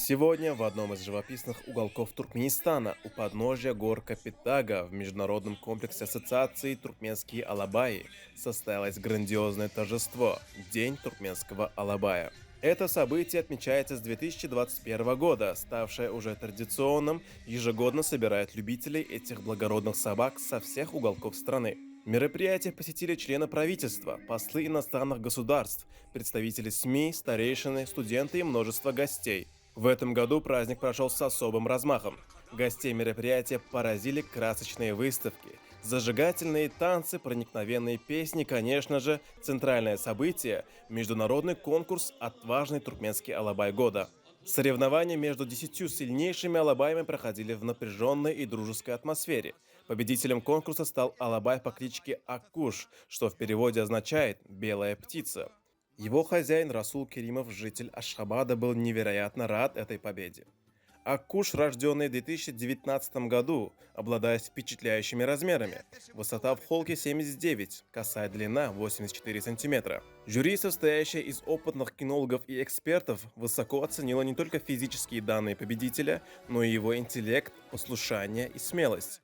Сегодня в одном из живописных уголков Туркменистана у подножия гор Капитага в международном комплексе ассоциации «Туркменские Алабаи» состоялось грандиозное торжество – День туркменского Алабая. Это событие отмечается с 2021 года, ставшее уже традиционным, ежегодно собирает любителей этих благородных собак со всех уголков страны. Мероприятие посетили члены правительства, послы иностранных государств, представители СМИ, старейшины, студенты и множество гостей. В этом году праздник прошел с особым размахом. Гостей мероприятия поразили красочные выставки, зажигательные танцы, проникновенные песни, конечно же, центральное событие – международный конкурс «Отважный туркменский алабай года». Соревнования между 10 сильнейшими алабаями проходили в напряженной и дружеской атмосфере. Победителем конкурса стал алабай по кличке Аккуш, что в переводе означает «белая птица». Его хозяин Расул Керимов, житель Ашхабада, был невероятно рад этой победе. Аккуш, рожденный в 2019 году, обладает впечатляющими размерами. Высота в холке 79, косая длина 84 сантиметра. Жюри, состоящее из опытных кинологов и экспертов, высоко оценило не только физические данные победителя, но и его интеллект, послушание и смелость.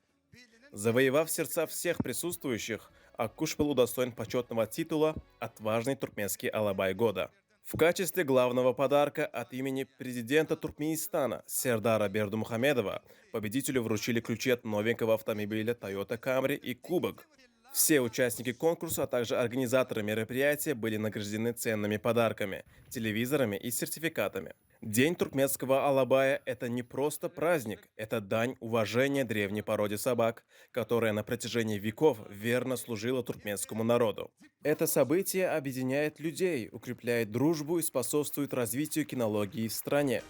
Завоевав сердца всех присутствующих, Аккуш был удостоен почетного титула «Отважный туркменский алабай года». В качестве главного подарка от имени президента Туркменистана Сердара Бердумухамедова победителю вручили ключи от новенького автомобиля Toyota Camry и кубок. Все участники конкурса, а также организаторы мероприятия были награждены ценными подарками, телевизорами и сертификатами. День туркменского алабая – это не просто праздник, это дань уважения древней породе собак, которая на протяжении веков верно служила туркменскому народу. Это событие объединяет людей, укрепляет дружбу и способствует развитию кинологии в стране.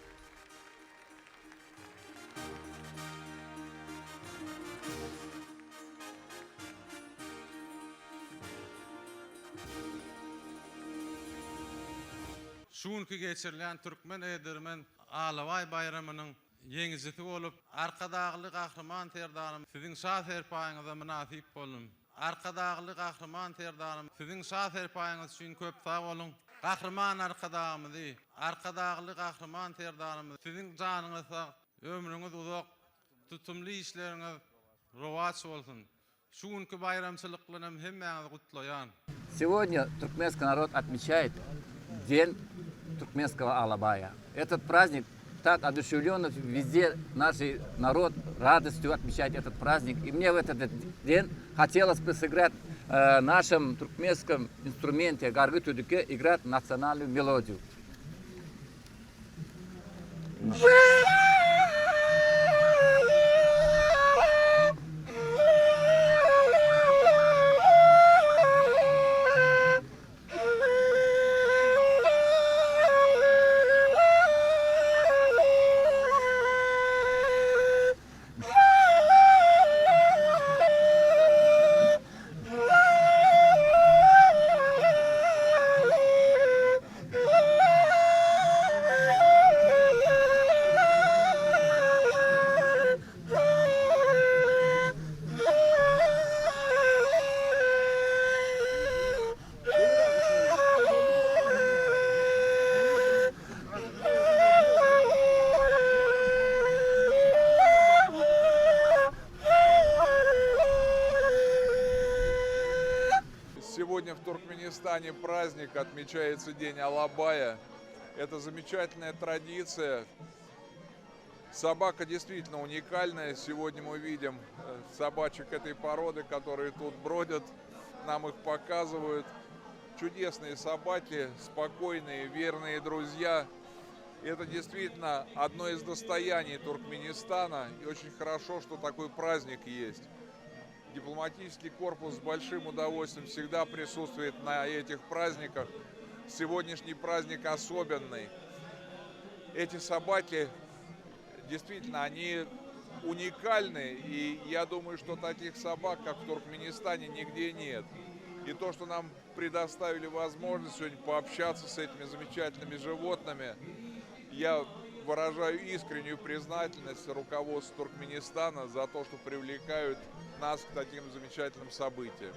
Şuunki geçirilen Türkmen ederimin Alaway bayramının yeňizeti bolup, arkadagly gahrman terdanym siziň şah serpaýyňyza münasip bolun. Arkadagly gahrman terdanym siziň şah serpaýyňyz üçin köp sag bolun. Gahrman arkadagymyzy, arkadagly gahrman terdanym siziň janyňyza ömrüňiz uzak, tutumly işleriňiz rowaç bolsun. Şuunki bayramçylyklaryny hemmeňiz gutlaýan. Сегодня туркменский народ отмечает День туркменского алабая. Этот праздник так одушевленно, везде наш народ радостью отмечает этот праздник. И мне в этот день хотелось бы сыграть нашем туркменском инструменте гаргы-тудуке играть национальную мелодию. Сегодня в Туркменистане праздник, отмечается День Алабая. Это замечательная традиция. Собака действительно уникальная. Сегодня мы видим собачек этой породы, которые тут бродят, нам их показывают. Чудесные собаки, спокойные, верные друзья. Это действительно одно из достояний Туркменистана. И очень хорошо, что такой праздник есть. Дипломатический корпус с большим удовольствием всегда присутствует на этих праздниках. Сегодняшний праздник особенный. Эти собаки, действительно, они уникальны. И я думаю, что таких собак, как в Туркменистане, нигде нет. И то, что нам предоставили возможность сегодня пообщаться с этими замечательными животными, я выражаю искреннюю признательность руководству Туркменистана за то, что привлекают нас к таким замечательным событиям.